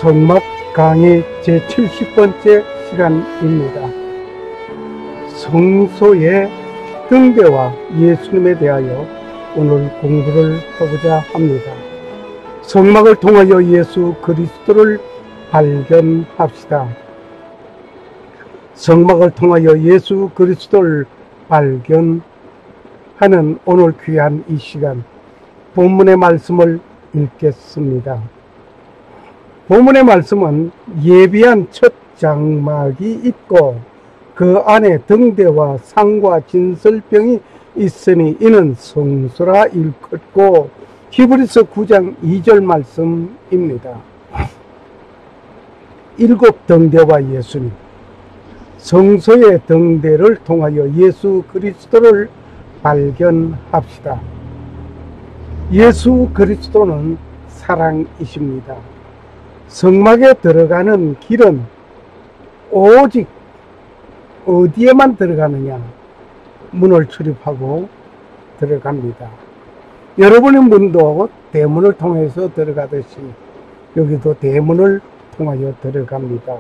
성막 강의 제70번째 시간입니다. 성소의 등대와 예수님에 대하여 오늘 공부를 해보자 합니다. 성막을 통하여 예수 그리스도를 발견합시다. 성막을 통하여 예수 그리스도를 발견하는 오늘 귀한 이 시간, 본문의 말씀을 읽겠습니다. 본문의 말씀은 예비한 첫 장막이 있고 그 안에 등대와 상과 진설병이 있으니 이는 성소라 일컫고, 히브리서 9장 2절 말씀입니다. 7 등대와 예수님, 성소의 등대를 통하여 예수 그리스도를 발견합시다. 예수 그리스도는 사랑이십니다. 성막에 들어가는 길은 오직 어디에만 들어가느냐? 문을 출입하고 들어갑니다. 여러분의 문도 대문을 통해서 들어가듯이 여기도 대문을 통하여 들어갑니다.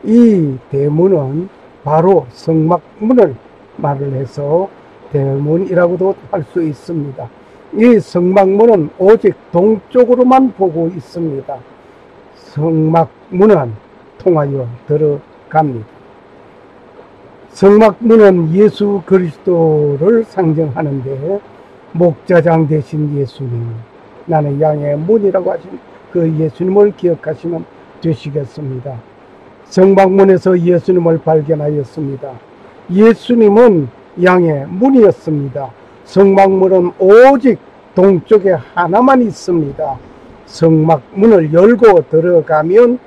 이 대문은 바로 성막문을 말을 해서 대문이라고도 할 수 있습니다. 이 성막문은 오직 동쪽으로만 보고 있습니다. 성막문은 통하여 들어갑니다. 성막문은 예수 그리스도를 상징하는데, 목자장 되신 예수님, 나는 양의 문이라고 하신 그 예수님을 기억하시면 되시겠습니다. 성막문에서 예수님을 발견하였습니다. 예수님은 양의 문이었습니다. 성막문은 오직 동쪽에 하나만 있습니다. 성막문을 열고 들어가면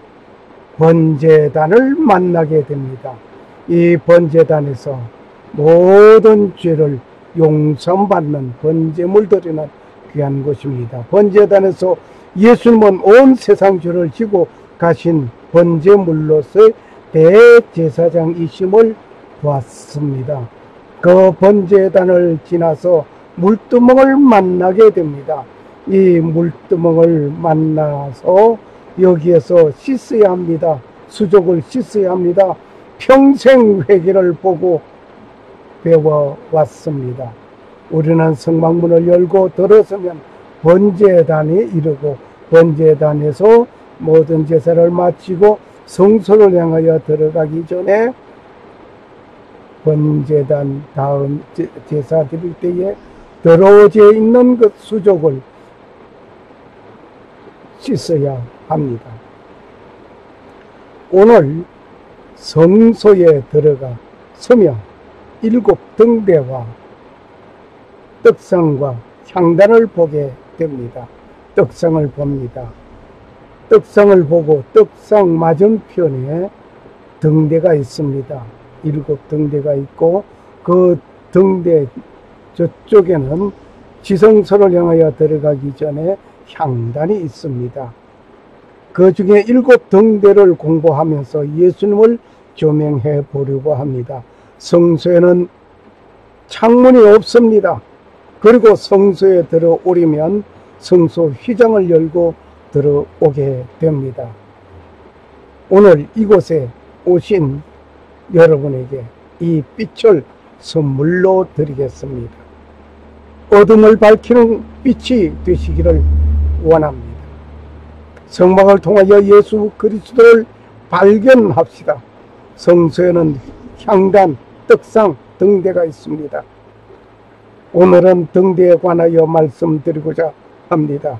번제단을 만나게 됩니다. 이 번제단에서 모든 죄를 용서받는 번제물 드리는 귀한 곳입니다. 번제단에서 예수님은 온 세상 죄를 지고 가신 번제물로서의 대제사장이심을 보았습니다. 그 번제단을 지나서 물두멍을 만나게 됩니다. 이 물두멍을 만나서 여기에서 씻어야 합니다. 수족을 씻어야 합니다. 평생 회개를 보고 배워왔습니다. 우리는 성막문을 열고 들어서면 번제단에 이르고, 번제단에서 모든 제사를 마치고 성소를 향하여 들어가기 전에 번제단 다음 제사 드릴 때에 더러워져 있는 그 수족을 씻어야 합니다. 오늘 성소에 들어가 서며 7 등대와 떡상과 향단을 보게 됩니다. 떡상을 봅니다. 떡상을 보고 떡상 맞은편에 등대가 있습니다. 7 등대가 있고, 그 등대 저쪽에는 지성소를 향하여 들어가기 전에 향단이 있습니다. 그 중에 7 등대를 공부하면서 예수님을 조명해 보려고 합니다. 성소에는 창문이 없습니다. 그리고 성소에 들어오려면 성소 휘장을 열고 들어오게 됩니다. 오늘 이곳에 오신 여러분에게 이 빛을 선물로 드리겠습니다. 어둠을 밝히는 빛이 되시기를 원합니다. 성막을 통하여 예수 그리스도를 발견합시다. 성소에는 향단, 떡상, 등대가 있습니다. 오늘은 등대에 관하여 말씀드리고자 합니다.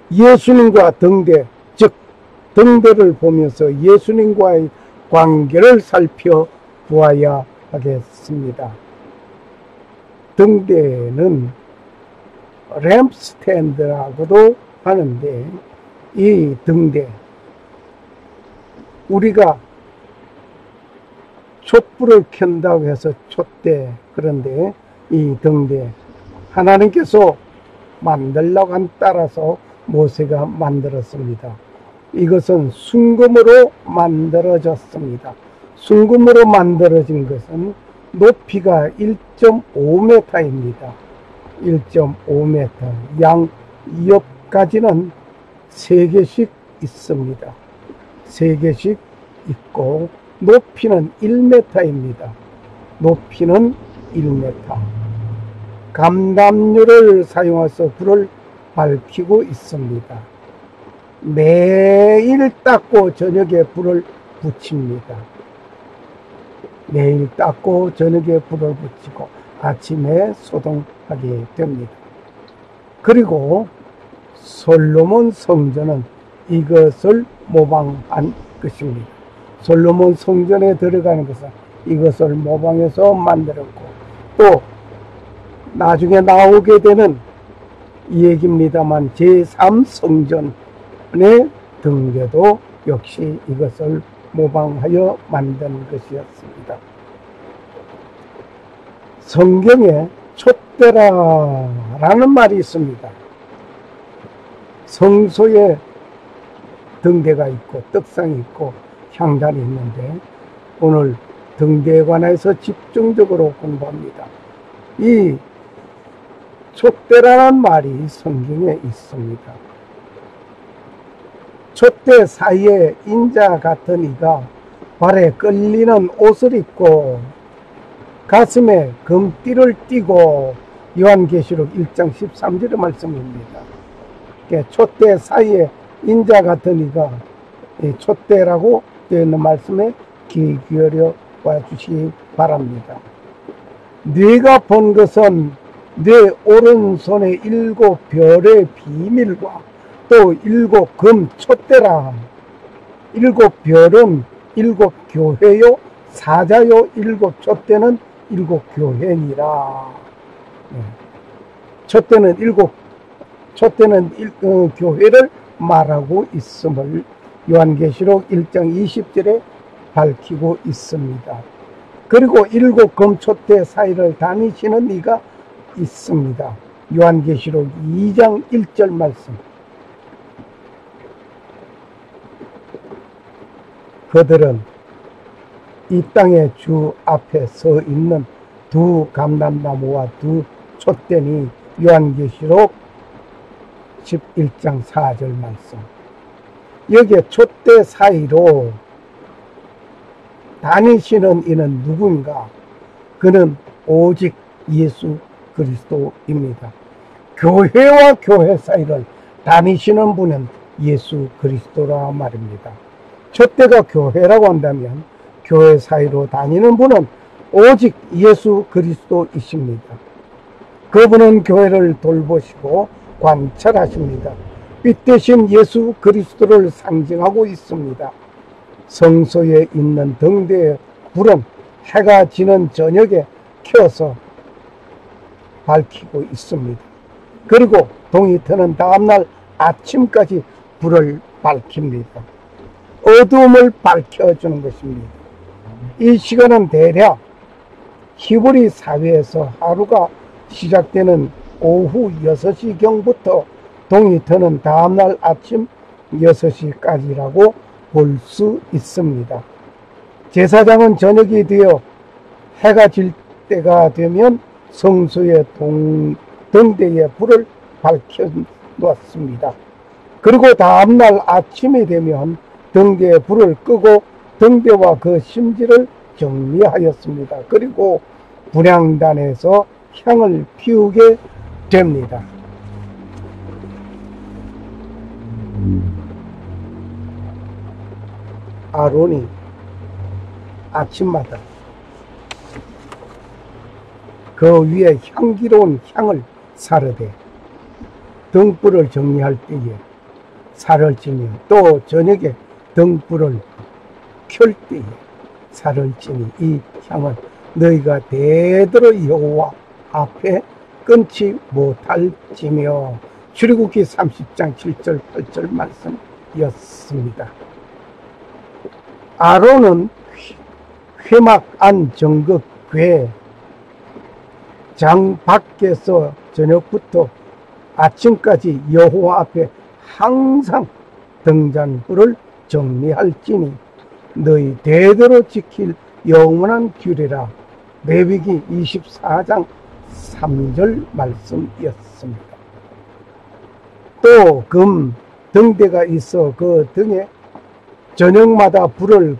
예수님과 등대, 즉 등대를 보면서 예수님과의 관계를 살펴보아야 하겠습니다. 등대는 램프스탠드라고도 하는데, 이 등대, 우리가 촛불을 켠다고 해서 촛대, 그런데 이 등대 하나님께서 만들라고 한 따라서 모세가 만들었습니다. 이것은 순금으로 만들어졌습니다. 순금으로 만들어진 것은 높이가 1.5m입니다. 1.5m, 양 2옆까지는 3개씩 있습니다. 3개씩 있고 높이는 1m입니다. 높이는 1m. 감담류를 사용해서 불을 밝히고 있습니다. 매일 닦고 저녁에 불을 붙입니다. 매일 닦고 저녁에 불을 붙이고 아침에 소독하게 됩니다. 그리고 솔로몬 성전은 이것을 모방한 것입니다. 솔로몬 성전에 들어가는 것은 이것을 모방해서 만들었고, 또 나중에 나오게 되는 얘기입니다만 제3성전의 등대도 역시 이것을 모방하여 만든 것이었습니다. 성경에 촛대라라는 말이 있습니다. 성소에 등대가 있고 떡상이 있고 향단이 있는데 오늘 등대에 관해서 집중적으로 공부합니다. 이 촛대라는 말이 성경에 있습니다. 촛대 사이에 인자 같은 이가 발에 끌리는 옷을 입고 가슴에 금띠를 띠고 요한계시록 1장 13절의 말씀입니다. 촛대 사이에 인자 같은 이가 촛대라고 되어 있는 말씀에 귀 기울여 봐주시기 바랍니다. 네가 본 것은 내 오른손에 7 별의 비밀과 또 7 금 촛대라. 7 별은 7 교회요, 사자요, 7 촛대는 7 교회니라. 촛대는 교회를 말하고 있음을 요한계시록 1장 20절에 밝히고 있습니다. 그리고 7 금촛대 사이를 다니시는 이가 있습니다. 요한계시록 2장 1절 말씀. 그들은 이 땅의 주 앞에 서 있는 2 감람나무와 2 촛대니 요한계시록 11장 4절 말씀. 여기에 촛대 사이로 다니시는 이는 누군가? 그는 오직 예수 그리스도입니다. 교회와 교회 사이를 다니시는 분은 예수 그리스도라 말입니다. 촛대가 교회라고 한다면 교회 사이로 다니는 분은 오직 예수 그리스도이십니다. 그분은 교회를 돌보시고 관찰하십니다. 빛 대신 예수 그리스도를 상징하고 있습니다. 성소에 있는 등대의 불은 해가 지는 저녁에 켜서 밝히고 있습니다. 그리고 동이 트는 다음날 아침까지 불을 밝힙니다. 어두움을 밝혀주는 것입니다. 이 시간은 대략 히브리 사회에서 하루가 시작되는 오후 6시경부터 동이 트는 다음날 아침 6시까지라고 볼 수 있습니다. 제사장은 저녁이 되어 해가 질 때가 되면 성소의 등대에 불을 밝혀 놓았습니다. 그리고 다음날 아침이 되면 등대에 불을 끄고 등대와 그 심지를 정리하였습니다. 그리고 분향단에서 향을 피우게 됩니다. 아론이 아침마다 그 위에 향기로운 향을 사르되 등불을 정리할 때에 살을 지니 또 저녁에 등불을 켤 때에 살을 지니 이 향은 너희가 대대로 여호와 앞에 끊지 못할지며. 출애굽기 30장 7절 8절 말씀이었습니다. 아론은 회막 안 정극 궤 장 밖에서 저녁부터 아침까지 여호와 앞에 항상 등잔불을 정리할지니 너희 대대로 지킬 영원한 규례라. 레위기 24장 3절 말씀이었습니다. 또 금 등대가 있어 그 등에 저녁마다 불을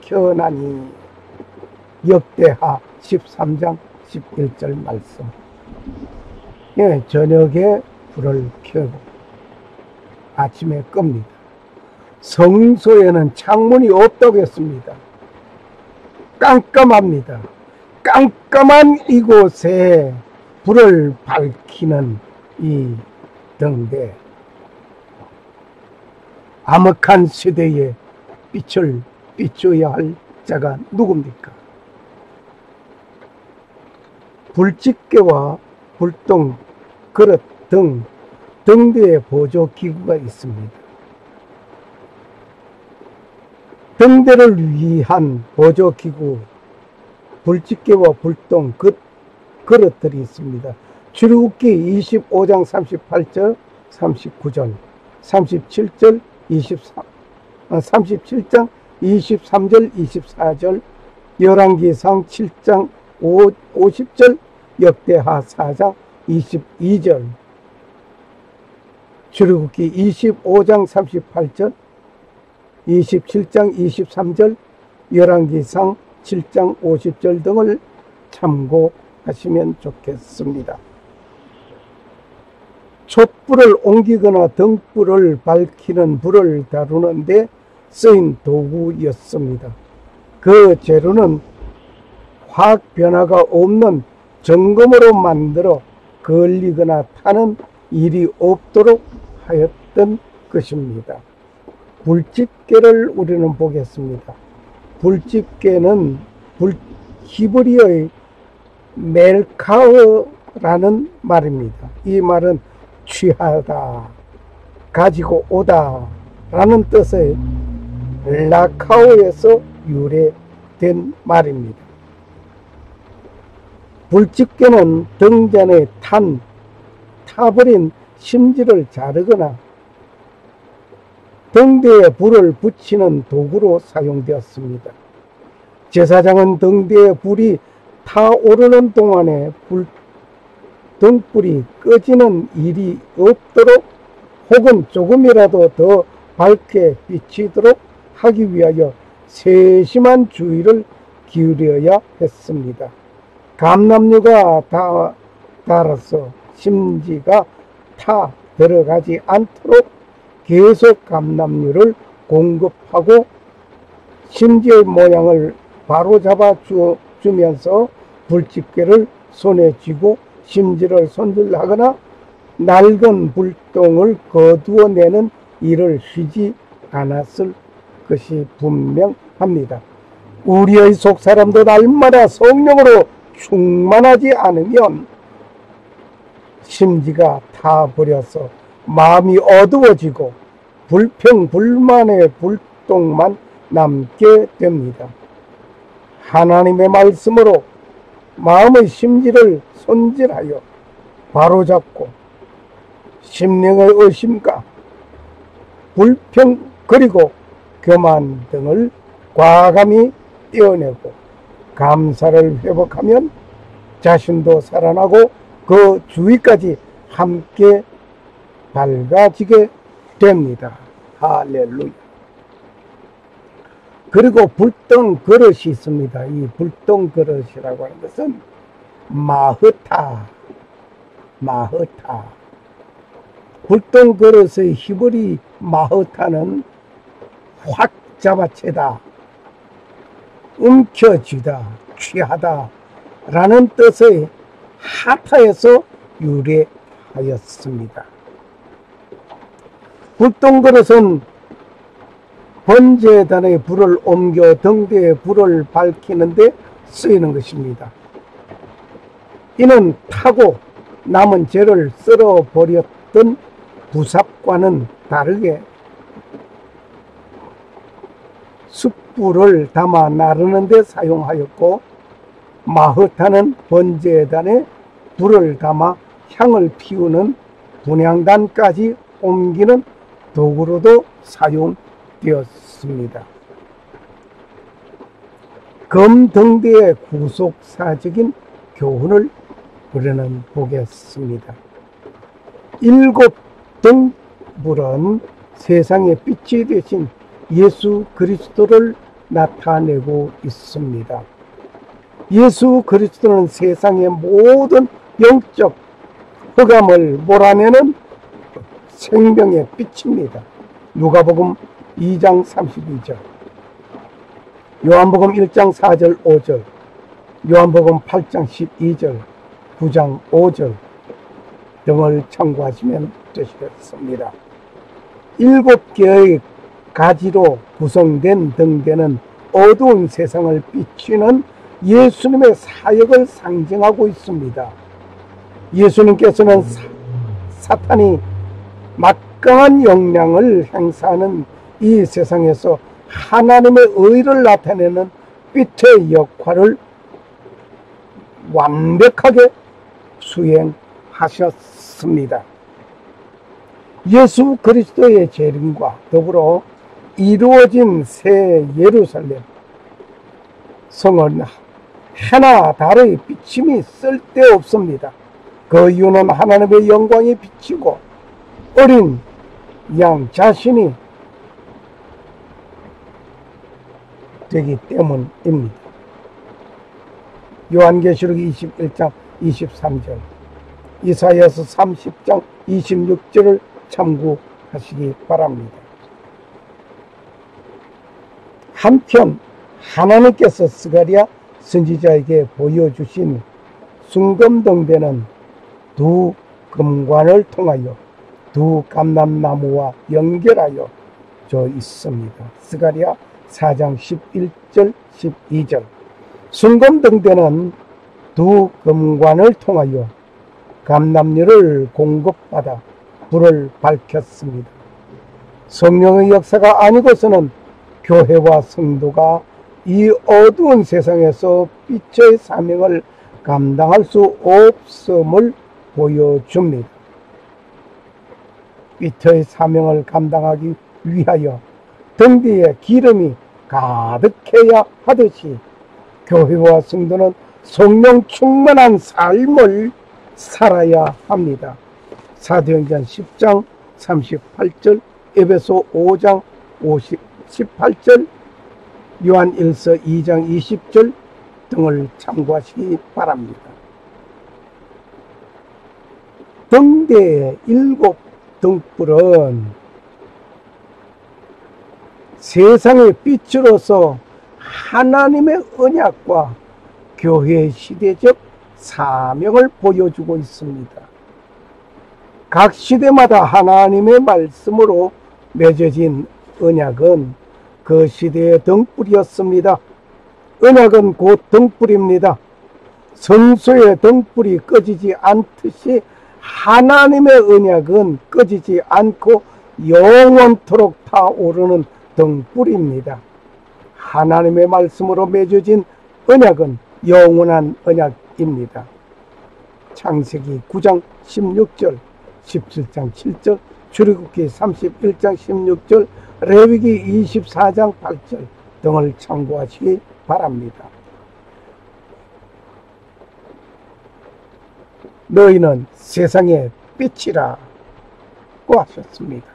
켜나니. 역대하 13장 11절 말씀. 예, 저녁에 불을 켜고 아침에 끕니다. 성소에는 창문이 없다고 했습니다. 깜깜합니다. 깜깜한 이곳에 불을 밝히는 이 등대. 암흑한 시대에 빛을 비춰야 할 자가 누굽니까? 불집게와 불똥, 그릇 등 등대에 보조기구가 있습니다. 등대를 위한 보조기구, 불집게와 불똥, 그릇들이 있습니다. 출애굽기 25장 38절, 39절, 37절, 37장 23절, 24절, 열왕기상 7장 50절, 역대하 4장 22절, 출애굽기 25장 38절, 27장 23절, 열왕기상 7장 50절 등을 참고하시면 좋겠습니다. 촛불을 옮기거나 등불을 밝히는 불을 다루는데 쓰인 도구였습니다. 그 재료는 화학 변화가 없는 정금으로 만들어 걸리거나 타는 일이 없도록 하였던 것입니다. 불집게를 우리는 보겠습니다. 불집게는 히브리어의 멜카흐라는 말입니다. 이 말은 취하다, 가지고 오다 라는 뜻의 라카오에서 유래된 말입니다. 불집게는 등잔에 타버린 심지를 자르거나 등대에 불을 붙이는 도구로 사용되었습니다. 제사장은 등대에 불이 타오르는 동안에 등불이 꺼지는 일이 없도록 혹은 조금이라도 더 밝게 비치도록 하기 위하여 세심한 주의를 기울여야 했습니다. 감람류가 달아서 심지가 타 들어가지 않도록 계속 감람류를 공급하고 심지의 모양을 바로잡아 주면서 불집게를 손에 쥐고 심지를 손질하거나 낡은 불똥을 거두어내는 일을 쉬지 않았을 것이 분명합니다. 우리의 속사람도 날마다 성령으로 충만하지 않으면 심지가 타버려서 마음이 어두워지고 불평불만의 불똥만 남게 됩니다. 하나님의 말씀으로 마음의 심지를 손질하여 바로잡고 심령의 의심과 불평 그리고 교만 등을 과감히 떼어내고 감사를 회복하면 자신도 살아나고 그 주위까지 함께 밝아지게 됩니다. 할렐루야. 그리고 불똥 그릇이 있습니다. 이 불똥 그릇이라고 하는 것은 마흐타. 불똥 그릇의 히브리 마흐타는 확 잡아채다, 움켜쥐다, 취하다 라는 뜻의 하타에서 유래하였습니다. 불똥 그릇은 번제단의 불을 옮겨 등대의 불을 밝히는 데 쓰이는 것입니다. 이는 타고 남은 재를 썰어버렸던 부삽과는 다르게 숯불을 담아 나르는 데 사용하였고, 마흐타는 번제단에 불을 담아 향을 피우는 분향단까지 옮기는 도구로도 사용되었습니다. 금등대의 구속사적인 교훈을 우리는 보겠습니다. 7 불은 세상의 빛이 되신 예수 그리스도를 나타내고 있습니다. 예수 그리스도는 세상의 모든 영적 흑암을 몰아내는 생명의 빛입니다. 누가복음 2장 32절, 요한복음 1장 4절 5절, 요한복음 8장 12절, 9장 5절 등을 참고하시면 되시겠습니다. 7개의 가지로 구성된 등대는 어두운 세상을 비추는 예수님의 사역을 상징하고 있습니다. 예수님께서는 사탄이 막강한 영향을 행사하는 이 세상에서 하나님의 의를 나타내는 빛의 역할을 완벽하게 수행하셨습니다. 예수 그리스도의 재림과 더불어 이루어진 새 예루살렘 성은 해나 달의 비침이 쓸데없습니다. 그 이유는 하나님의 영광이 비치고 어린 양 자신이 되기 때문입니다. 요한계시록 21장 23절, 이사야서 30장 26절을 참고하시기 바랍니다. 한편 하나님께서 스가랴 선지자에게 보여주신 순금등대는 두 금관을 통하여 두 감람나무와 연결하여 있습니다. 스가랴 4장 11절 12절. 순금등대는 두 금관을 통하여 감람류를 공급받아 불을 밝혔습니다. 성령의 역사가 아니고서는 교회와 성도가 이 어두운 세상에서 빛의 사명을 감당할 수 없음을 보여줍니다. 빛의 사명을 감당하기 위하여 등뒤에 기름이 가득해야 하듯이 교회와 성도는 성령 충만한 삶을 살아야 합니다. 사도행전 10장 38절, 에베소 5장 18절, 요한일서 2장 20절 등을 참고하시기 바랍니다. 등대의 7 등불은 세상의 빛으로서 하나님의 언약과 교회의 시대적 사명을 보여주고 있습니다. 각 시대마다 하나님의 말씀으로 맺어진 언약은 그 시대의 등불이었습니다. 언약은 곧 등불입니다. 성소의 등불이 꺼지지 않듯이 하나님의 언약은 꺼지지 않고 영원토록 타오르는 등불입니다. 하나님의 말씀으로 맺어진 언약은 영원한 언약입니다. 창세기 9장 16절, 17장 7절, 출애굽기 31장 16절, 레위기 24장 8절 등을 참고하시기 바랍니다. 너희는 세상의 빛이라고 하셨습니다.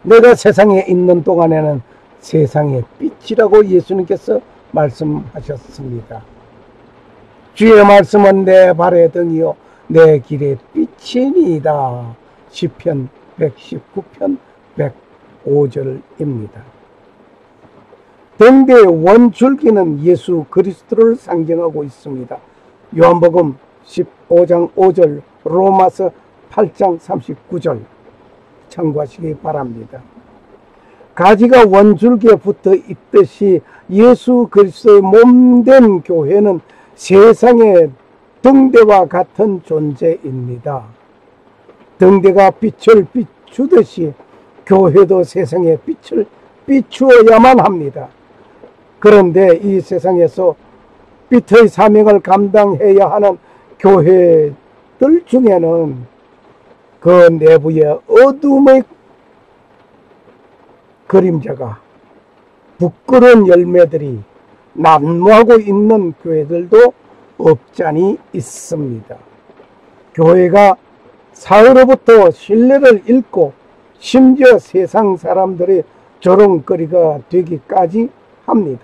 내가 세상에 있는 동안에는 세상의 빛이라고 예수님께서 말씀하셨습니다. 주의 말씀은 내 발의 등이요 내 길의 빛이니이다. 시편 119편 105절입니다. 등대의 원줄기는 예수 그리스도를 상징하고 있습니다. 요한복음 15장 5절, 로마서 8장 39절 참고하시기 바랍니다. 가지가 원줄기에 붙어 있듯이 예수 그리스도의 몸된 교회는 세상의 등대와 같은 존재입니다. 등대가 빛을 비추듯이 교회도 세상의 빛을 비추어야만 합니다. 그런데 이 세상에서 빛의 사명을 감당해야 하는 교회들 중에는 그 내부에 어둠의 그림자가 부끄러운 열매들이 난무하고 있는 교회들도 없잖니 있습니다. 교회가 사회로부터 신뢰를 잃고 심지어 세상 사람들의 조롱거리가 되기까지 합니다.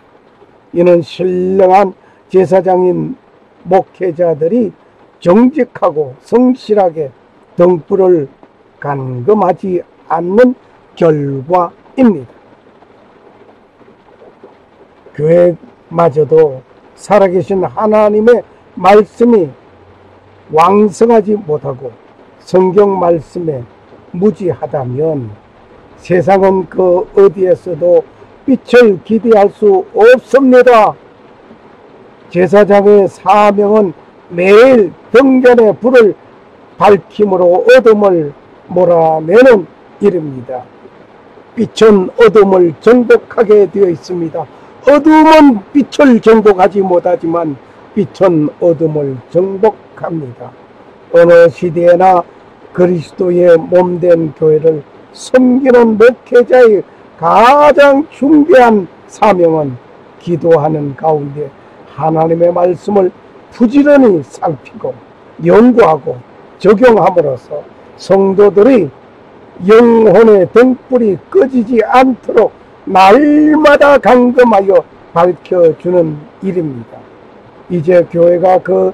이는 신령한 제사장인 목회자들이 정직하고 성실하게 등불을 간금하지 않는 결과입니다. 교회마저도 살아계신 하나님의 말씀이 왕성하지 못하고 성경 말씀에 무지하다면 세상은 그 어디에서도 빛을 기대할 수 없습니다. 제사장의 사명은 매일 등잔에 불을 밝힘으로 어둠을 몰아내는 일입니다. 빛은 어둠을 정복하게 되어 있습니다. 어둠은 빛을 정복하지 못하지만 빛은 어둠을 정복합니다. 어느 시대에나 그리스도의 몸된 교회를 섬기는 목회자의 가장 중대한 사명은 기도하는 가운데 하나님의 말씀을 부지런히 살피고 연구하고 적용함으로써 성도들이 영혼의 등불이 꺼지지 않도록 날마다 감금하여 밝혀주는 일입니다. 이제 교회가 그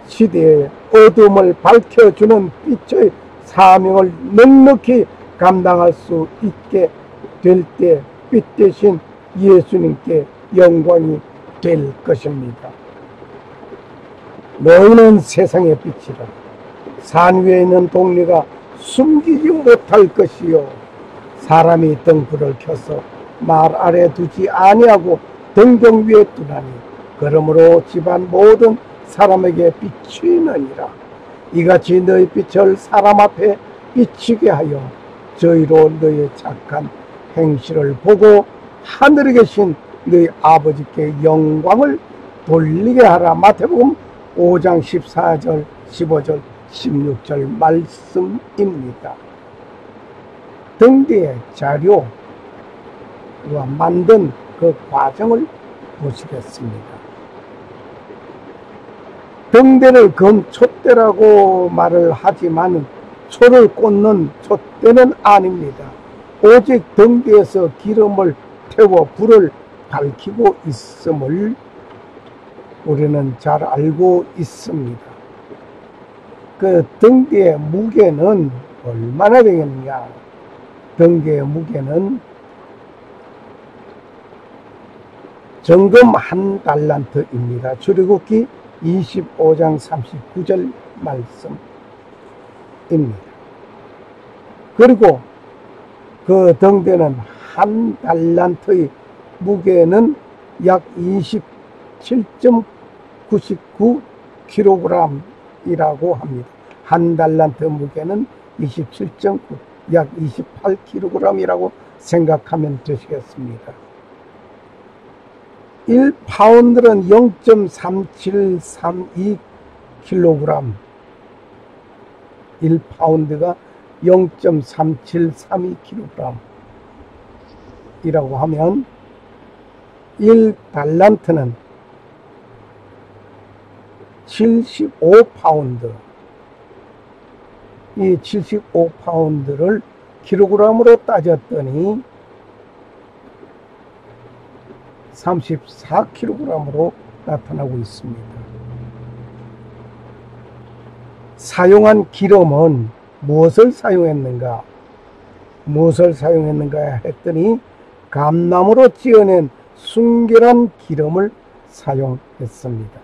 시대에 어둠을 밝혀주는 빛의 사명을 넉넉히 감당할 수 있게 될 때 빛 대신 예수님께 영광이 될 것입니다. 너희는 세상의 빛이라. 산 위에 있는 동리가 숨기지 못할 것이요 사람이 등불을 켜서 말 아래 두지 아니하고 등경 위에 두나니 그러므로 집안 모든 사람에게 비추이느니라. 이같이 너희 빛을 사람 앞에 비추게 하여 저희로 너희의 착한 행실을 보고 하늘에 계신 너희 아버지께 영광을 돌리게 하라. 마태복음 5장 14절 15절 16절 말씀입니다. 등대의 자료와 만든 그 과정을 보시겠습니다. 등대를 금촛대라고 말을 하지만 초를 꽂는 촛대는 아닙니다. 오직 등대에서 기름을 태워 불을 밝히고 있음을 우리는 잘 알고 있습니다. 그 등대의 무게는 얼마나 되겠느냐? 등대의 무게는 정금 1달란트입니다. 출애굽기 25장 39절 말씀입니다. 그리고 그 등대는 1달란트의 무게는 약 27.99kg이라고 합니다. 1달란트 무게는 27.9, 약 28kg이라고 생각하면 되시겠습니다. 1파운드는 0.3732kg, 1파운드가 0.3732kg 이라고 하면 1달란트는 75파운드, 이 75파운드를 킬로그램으로 따졌더니 34kg으로 나타나고 있습니다. 사용한 기름은 무엇을 사용했는가? 무엇을 사용했는가 했더니 감나무로 찧어낸 순결한 기름을 사용했습니다.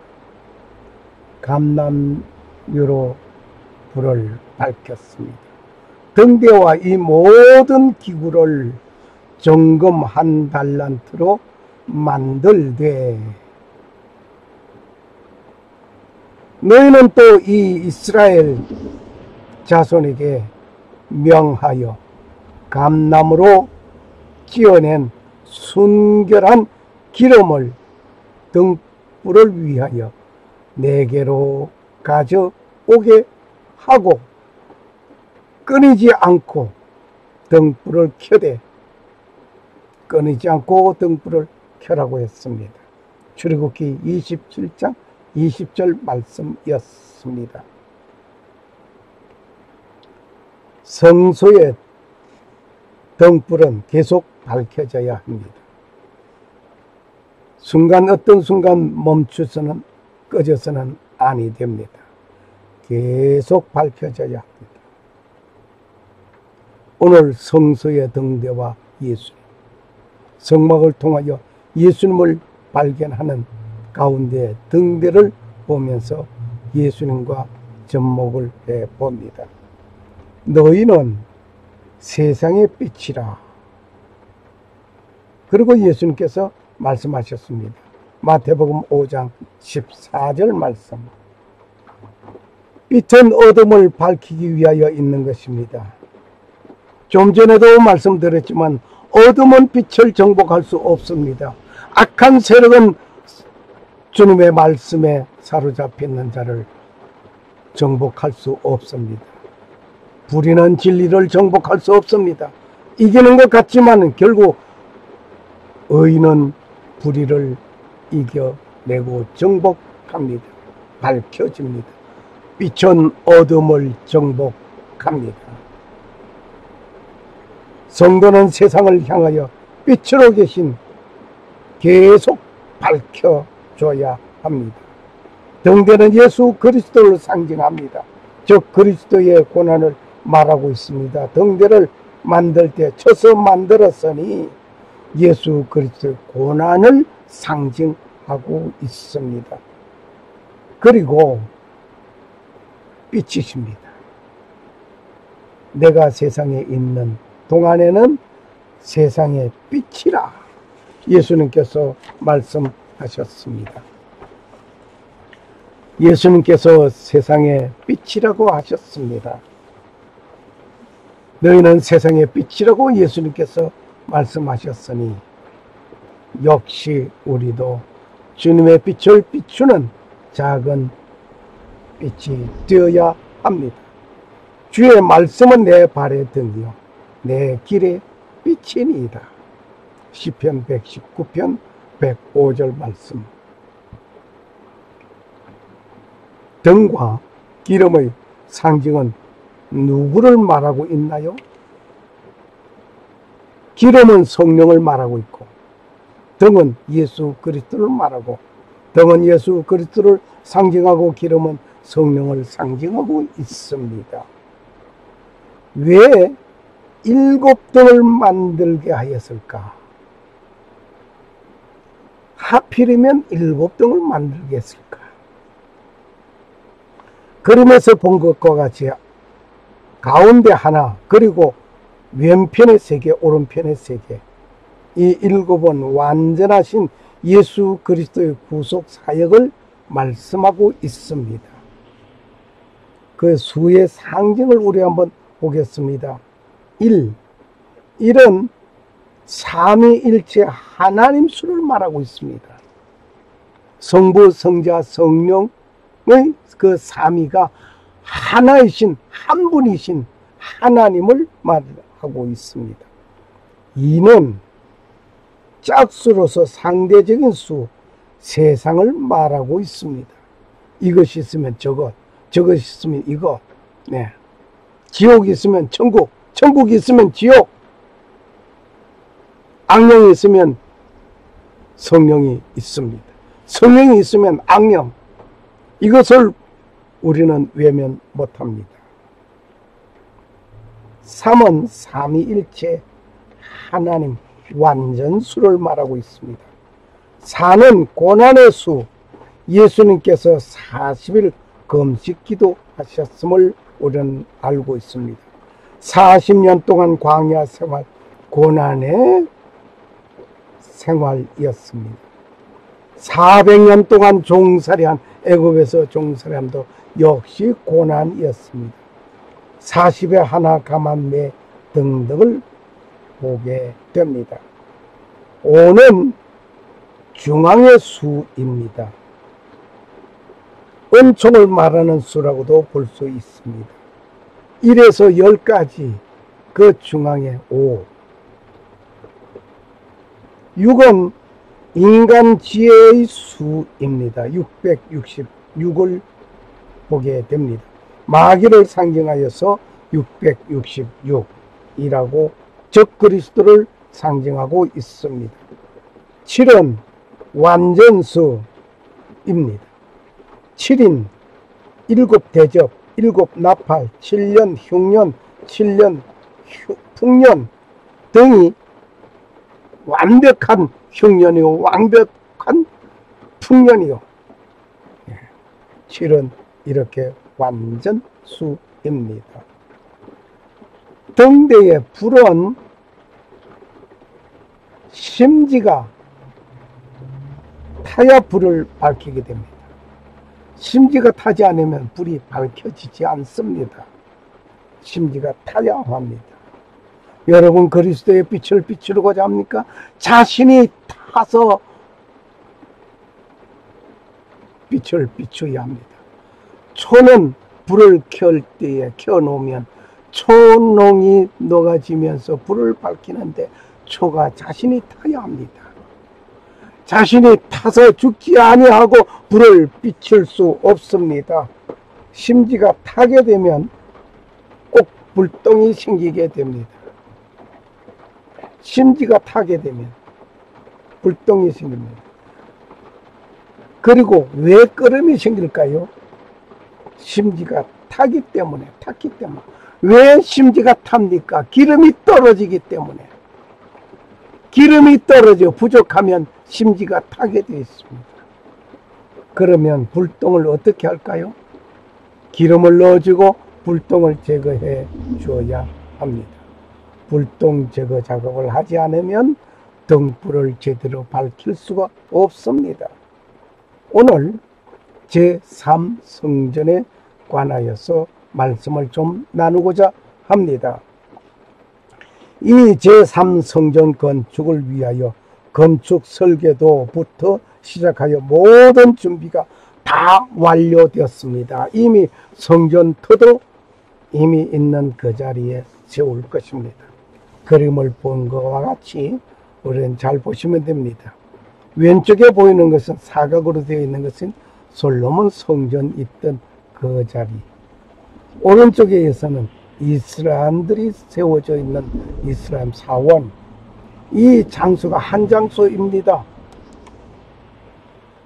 감남유로 불을 밝혔습니다. 등대와 이 모든 기구를 정금 1달란트로 만들되 너희는 또 이 이스라엘 자손에게 명하여 감나무로 찧어낸 순결한 기름을 등불을 위하여 내게로 가져오게 하고 끊이지 않고 등불을 켜되 끊이지 않고 등불을 켜라고 했습니다. 출애굽기 27장 20절 말씀이었습니다. 성소의 등불은 계속 밝혀져야 합니다. 어떤 순간 멈춰서는 꺼져서는 아니 됩니다. 계속 밝혀져야 합니다. 오늘 성소의 등대와 예수님, 성막을 통하여 예수님을 발견하는 가운데 등대를 보면서 예수님과 접목을 해봅니다. 너희는 세상의 빛이라. 그리고 예수님께서 말씀하셨습니다. 마태복음 5장 14절 말씀. 빛은 어둠을 밝히기 위하여 있는 것입니다. 좀 전에도 말씀드렸지만 어둠은 빛을 정복할 수 없습니다. 악한 세력은 주님의 말씀에 사로잡혀 있는 자를 정복할 수 없습니다. 불의는 진리를 정복할 수 없습니다. 이기는 것 같지만 결국 의인은 불의를 이겨내고 정복합니다. 밝혀집니다. 빛은 어둠을 정복합니다. 성도는 세상을 향하여 빛으로 계신 계속 밝혀줘야 합니다. 등대는 예수 그리스도를 상징합니다. 즉 그리스도의 고난을 말하고 있습니다. 등대를 만들 때 쳐서 만들었으니 예수 그리스도의 고난을 상징하고 있습니다. 그리고 빛이십니다. 내가 세상에 있는 동안에는 세상의 빛이라 예수님께서 말씀하셨습니다. 예수님께서 세상의 빛이라고 하셨습니다. 너희는 세상의 빛이라고 예수님께서 말씀하셨으니 역시 우리도 주님의 빛을 비추는 작은 빛이 되어야 합니다. 주의 말씀은 내 발의 등이요 내 길의 빛이니이다. 시편 119편 105절 말씀. 등과 기름의 상징은 누구를 말하고 있나요? 기름은 성령을 말하고 있고 등은 예수 그리스도를 말하고 등은 예수 그리스도를 상징하고 기름은 성령을 상징하고 있습니다. 왜 7등을 만들게 하였을까? 하필이면 7등을 만들게 했을까? 그림에서 본 것과 같이 가운데 하나, 그리고 왼편에 3개, 오른편에 3개. 이 7은 완전하신 예수 그리스도의 구속 사역을 말씀하고 있습니다. 그 수의 상징을 우리 한번 보겠습니다. 1은 삼위일체 하나님 수를 말하고 있습니다. 성부, 성자, 성령의 그 삼위가 하나이신, 한 분이신 하나님을 말하고 있습니다. 2는 짝수로서 상대적인 수, 세상을 말하고 있습니다. 이것이 있으면 저것, 저것이 있으면 이것. 네. 지옥이 있으면 천국, 천국이 있으면 지옥, 악령이 있으면 성령이 있습니다. 성령이 있으면 악령. 이것을 우리는 외면 못합니다. 3은 삼위일체 하나님 완전수를 말하고 있습니다. 4는 고난의 수, 예수님께서 40일 금식기도 하셨음을 우리는 알고 있습니다. 40년 동안 광야 생활, 고난의 생활이었습니다. 400년 동안 종살이한 애굽에서 종살이함도 역시 고난이었습니다. 40의 하나 가만매 등등을 보게 됩니다. 5는 중앙의 수입니다. 은총을 말하는 수라고도 볼 수 있습니다. 1에서 10까지 그 중앙에 5. 6은 인간 지혜의 수입니다. 666을 보게 됩니다. 마귀를 상징하여서 666이라고 적그리스도를 상징하고 있습니다. 7은 완전수입니다. 7인 7대접, 7나팔, 7년 흉년, 7년 풍년 등이 완벽한 흉년이요 완벽한 풍년이요. 7은 이렇게 완전수입니다. 등대의 불은 심지가 타야 불을 밝히게 됩니다. 심지가 타지 않으면 불이 밝혀지지 않습니다. 심지가 타야 합니다. 여러분 그리스도의 빛을 비추고자 합니까? 자신이 타서 빛을 비추어야 합니다. 초는 불을 켤 때에 켜놓으면 초농이 녹아지면서 불을 밝히는데 초가 자신이 타야 합니다. 자신이 타서 죽지 아니하고 불을 비출 수 없습니다. 심지가 타게 되면 꼭 불똥이 생기게 됩니다. 심지가 타게 되면 불똥이 생깁니다. 그리고 왜 끓음이 생길까요? 심지가 탔기 때문에. 왜 심지가 탑니까? 기름이 떨어지기 때문에. 기름이 떨어져 부족하면 심지가 타게 되어 있습니다. 그러면 불똥을 어떻게 할까요? 기름을 넣어주고 불똥을 제거해 줘야 합니다. 불똥 제거 작업을 하지 않으면 등불을 제대로 밝힐 수가 없습니다. 오늘 제3성전에 관하여서 말씀을 좀 나누고자 합니다. 이 제3성전 건축을 위하여 건축 설계도부터 시작하여 모든 준비가 다 완료되었습니다. 이미 성전터도 이미 있는 그 자리에 세울 것입니다. 그림을 본 것과 같이 우리는 잘 보시면 됩니다. 왼쪽에 보이는 것은 사각으로 되어 있는 것은 솔로몬 성전 있던 그 자리, 오른쪽에서는 이스라엘들이 세워져 있는 이스라엘 사원, 이 장소가 한 장소입니다.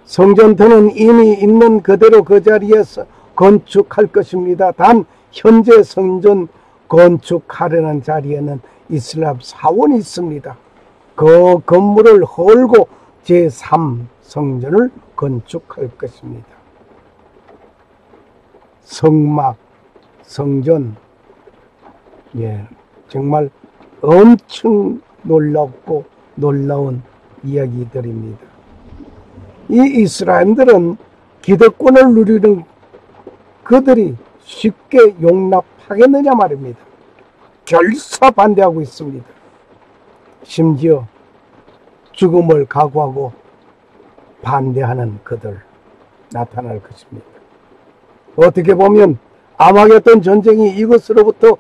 성전터는 이미 있는 그대로 그 자리에서 건축할 것입니다. 단 현재 성전 건축하려는 자리에는 이스라엘 사원이 있습니다. 그 건물을 헐고 제3성전을 건축할 것입니다. 성막, 성전, 정말 엄청 놀랍고 놀라운 이야기들입니다. 이 이스라엘들은 기득권을 누리는 그들이 쉽게 용납하겠느냐 말입니다. 결사 반대하고 있습니다. 심지어 죽음을 각오하고 반대하는 그들 나타날 것입니다. 어떻게 보면 아마겟돈 전쟁이 이것으로부터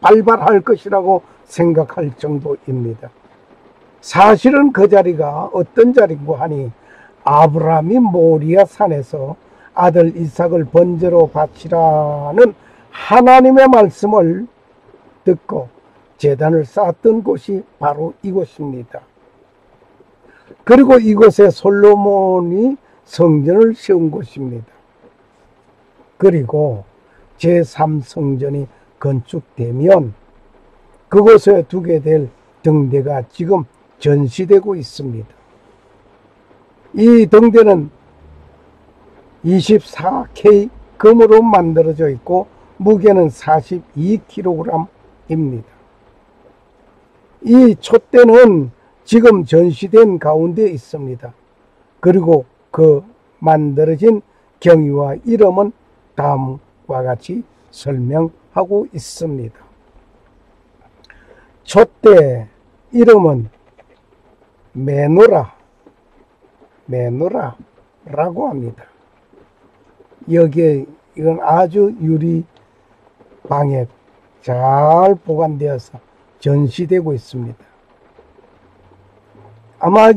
발발할 것이라고 생각할 정도입니다. 사실은 그 자리가 어떤 자리고 하니 아브라함이 모리아 산에서 아들 이삭을 번제로 바치라는 하나님의 말씀을 듣고 제단을 쌓았던 곳이 바로 이곳입니다. 그리고 이곳에 솔로몬이 성전을 세운 곳입니다. 그리고 제3성전이 건축되면 그곳에 두게 될 등대가 지금 전시되고 있습니다. 이 등대는 24K 금으로 만들어져 있고 무게는 42kg입니다. 이 촛대는 지금 전시된 가운데 있습니다. 그리고 그 만들어진 경위와 이름은 다음과 같이 설명하고 있습니다. 촛대 이름은 메노라라고 합니다. 여기에 이건 아주 유리방에 잘 보관되어서 전시되고 있습니다. 아마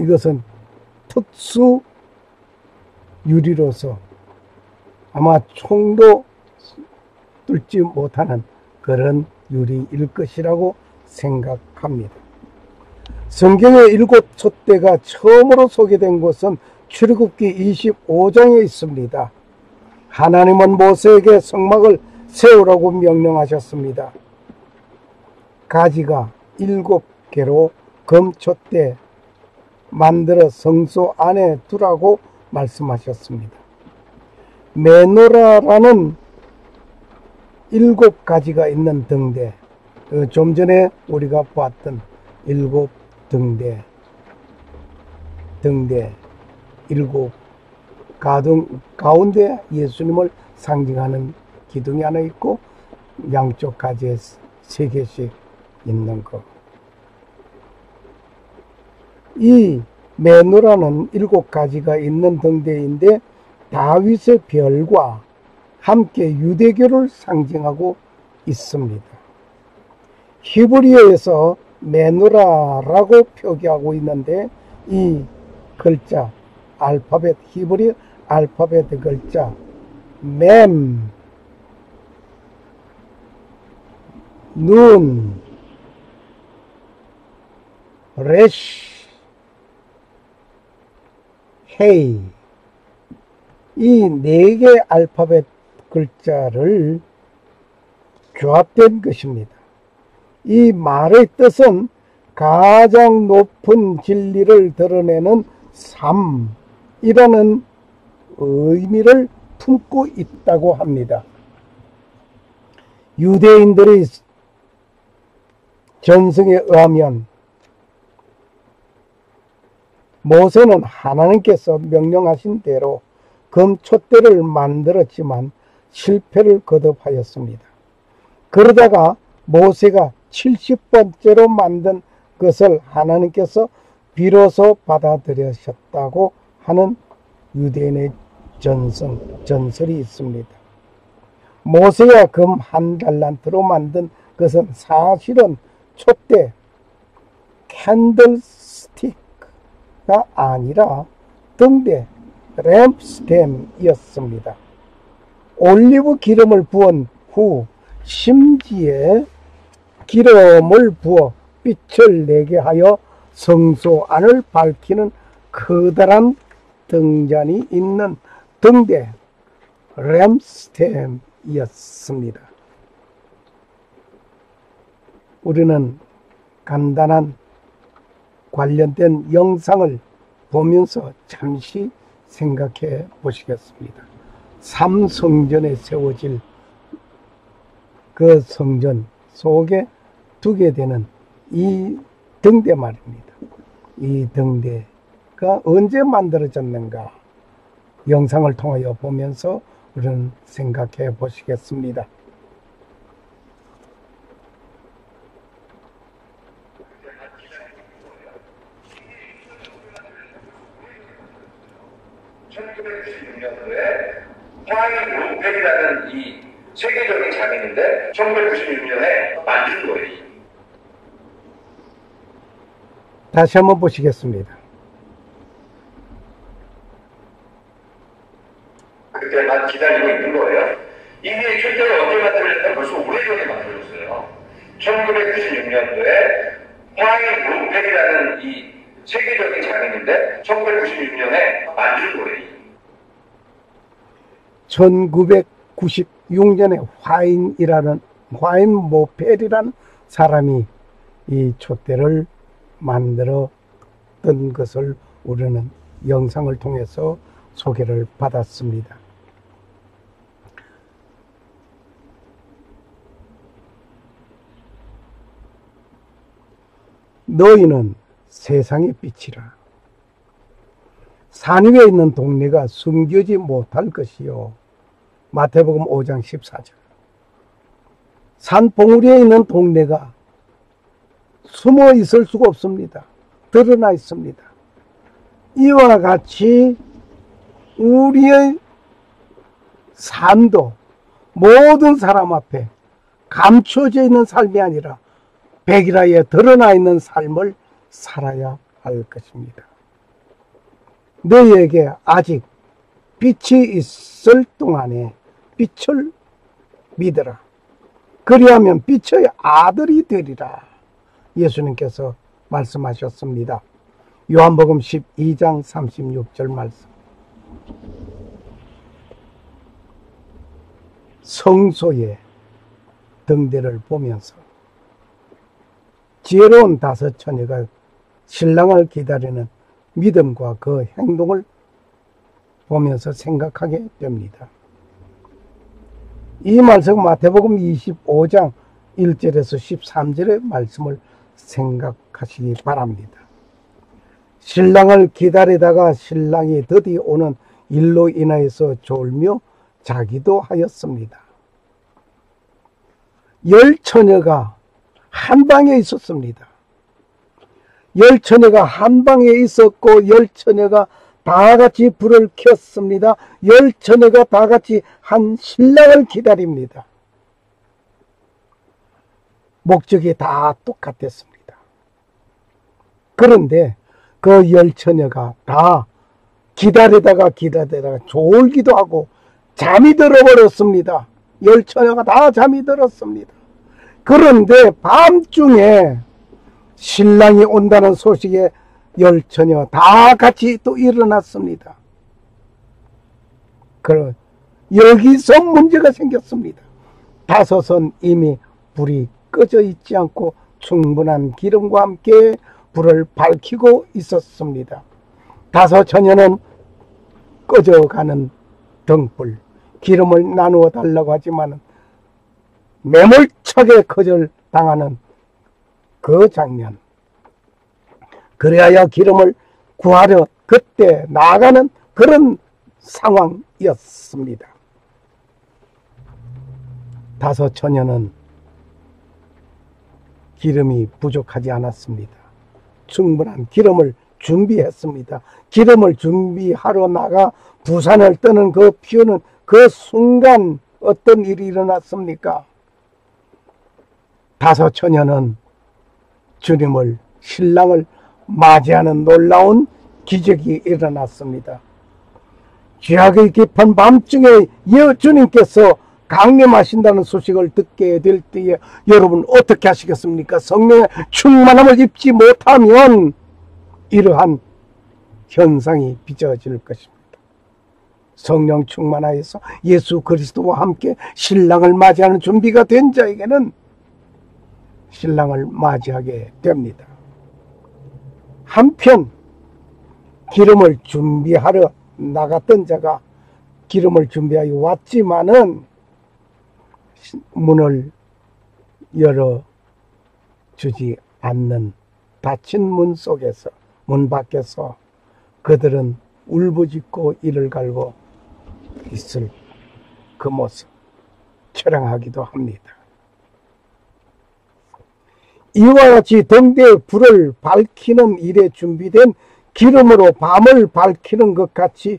이것은 특수 유리로서 아마 총도 뚫지 못하는 그런 유리일 것이라고 생각합니다. 성경의 7 촛대가 처음으로 소개된 곳은 출애굽기 25장에 있습니다. 하나님은 모세에게 성막을 세우라고 명령하셨습니다. 가지가 7개로 금촛대 만들어 성소 안에 두라고 말씀하셨습니다. 메노라라는 7가지가 있는 등대, 좀 전에 우리가 보았던 7등대, 7 가운데 예수님을 상징하는 기둥이 하나 있고 양쪽 가지에 3개씩 있는 것. 이 메노라는 7가지가 있는 등대인데 다윗의 별과 함께 유대교를 상징하고 있습니다. 히브리어에서 메노라라고 표기하고 있는데 이 글자 알파벳, 히브리 알파벳 글자 맴, 눈, 레쉬, 헤이, 이 4개 알파벳 글자를 조합된 것입니다. 이 말의 뜻은 가장 높은 진리를 드러내는 삶이라는 의미를 품고 있다고 합니다. 유대인들의 전승에 의하면 모세는 하나님께서 명령하신 대로 금촛대를 만들었지만 실패를 거듭하였습니다. 그러다가 모세가 70번째로 만든 것을 하나님께서 비로소 받아들이셨다고 하는 유대인의 전설이 있습니다. 모세가 금 1달란트로 만든 것은 사실은 촛대, 캔들스틱가 아니라 등대, 램프스템이었습니다. 올리브 기름을 부은 후 심지에 기름을 부어 빛을 내게 하여 성소 안을 밝히는 커다란 등잔이 있는 등대, 램프스템이었습니다. 우리는 간단한 관련된 영상을 보면서 잠시 생각해 보시겠습니다. 3성전에 세워질 그 성전 속에 두게 되는 이 등대 말입니다. 이 등대가 언제 만들어졌는가 영상을 통하여 보면서 우리는 생각해 보시겠습니다. 화인 루펠이라는 이 세계적인 장인인데 1996년에 만든 거예요. 다시 한번 보시겠습니다. 그때만 기다리고 있는 거예요. 이게 촛대를 언제 만들었냐면 벌써 오래전에 만들었어요. 1996년도에 화인 루펠이라는 이 세계적인 장인인데 1996년에 만든 거예요. 1996년에 화인 모펠이라는 사람이 이 촛대를 만들었던 것을 우리는 영상을 통해서 소개를 받았습니다. 너희는 세상의 빛이라. 산 위에 있는 동네가 숨기지 못할 것이요. 마태복음 5장 14절. 산 봉우리에 있는 동네가 숨어 있을 수가 없습니다. 드러나 있습니다. 이와 같이 우리의 삶도 모든 사람 앞에 감춰져 있는 삶이 아니라 백일하에 드러나 있는 삶을 살아야 할 것입니다. 너희에게 아직 빛이 있을 동안에 빛을 믿어라. 그리하면 빛의 아들이 되리라. 예수님께서 말씀하셨습니다. 요한복음 12장 36절 말씀. 성소의 등대를 보면서 지혜로운 다섯 처녀가 신랑을 기다리는 믿음과 그 행동을 보면서 생각하게 됩니다. 이 말씀 마태복음 25장 1절에서 13절의 말씀을 생각하시기 바랍니다. 신랑을 기다리다가 신랑이 드디어 오는 일로 인하여서 졸며 자기도 하였습니다. 10처녀가 한 방에 있었습니다. 10처녀가 한 방에 있었고 10처녀가 다 같이 불을 켰습니다. 10처녀가 다 같이 한 신랑을 기다립니다. 목적이 다 똑같았습니다. 그런데 그 10처녀가 다 기다리다가 졸기도 하고 잠이 들어버렸습니다. 10처녀가 다 잠이 들었습니다. 그런데 밤중에 신랑이 온다는 소식에 10처녀 다 같이 또 일어났습니다. 그럼 여기서 문제가 생겼습니다. 다섯은 이미 불이 꺼져 있지 않고 충분한 기름과 함께 불을 밝히고 있었습니다. 다섯 처녀는 꺼져가는 등불, 기름을 나누어 달라고 하지만 매몰차게 거절당하는 그 장면, 그래야 기름을 구하려 그때 나가는 그런 상황이었습니다. 다섯 처녀는 기름이 부족하지 않았습니다. 충분한 기름을 준비했습니다. 기름을 준비하러 나가 부산을 떠는 그 피우는 그 순간 어떤 일이 일어났습니까? 다섯 처녀는 주님을, 신랑을 맞이하는 놀라운 기적이 일어났습니다. 죄악의 깊은 밤중에 주님께서 강림하신다는 소식을 듣게 될 때에 여러분 어떻게 하시겠습니까? 성령의 충만함을 입지 못하면 이러한 현상이 빚어질 것입니다. 성령 충만하여서 예수 그리스도와 함께 신랑을 맞이하는 준비가 된 자에게는 신랑을 맞이하게 됩니다. 한편 기름을 준비하러 나갔던 자가 기름을 준비하여 왔지만은 문을 열어주지 않는 닫힌 문 속에서, 문 밖에서 그들은 울부짖고 이를 갈고 있을 그 모습 처량하기도 합니다. 이와 같이 등대의 불을 밝히는 일에 준비된 기름으로 밤을 밝히는 것 같이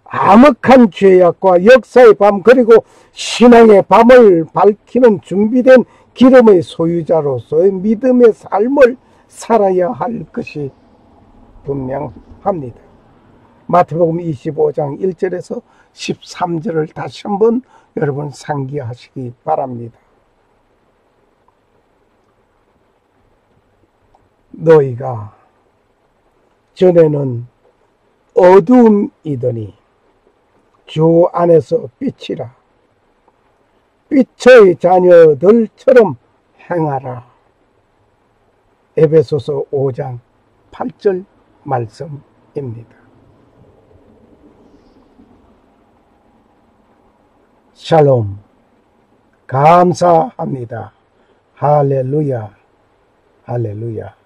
암흑한 죄악과 역사의 밤, 그리고 신앙의 밤을 밝히는 준비된 기름의 소유자로서의 믿음의 삶을 살아야 할 것이 분명합니다. 마태복음 25장 1절에서 13절을 다시 한번 여러분 상기하시기 바랍니다. 너희가 전에는 어두움이더니 주 안에서 빛이라. 빛의 자녀들처럼 행하라. 에베소서 5장 8절 말씀입니다. 샬롬. 감사합니다. 할렐루야. 할렐루야.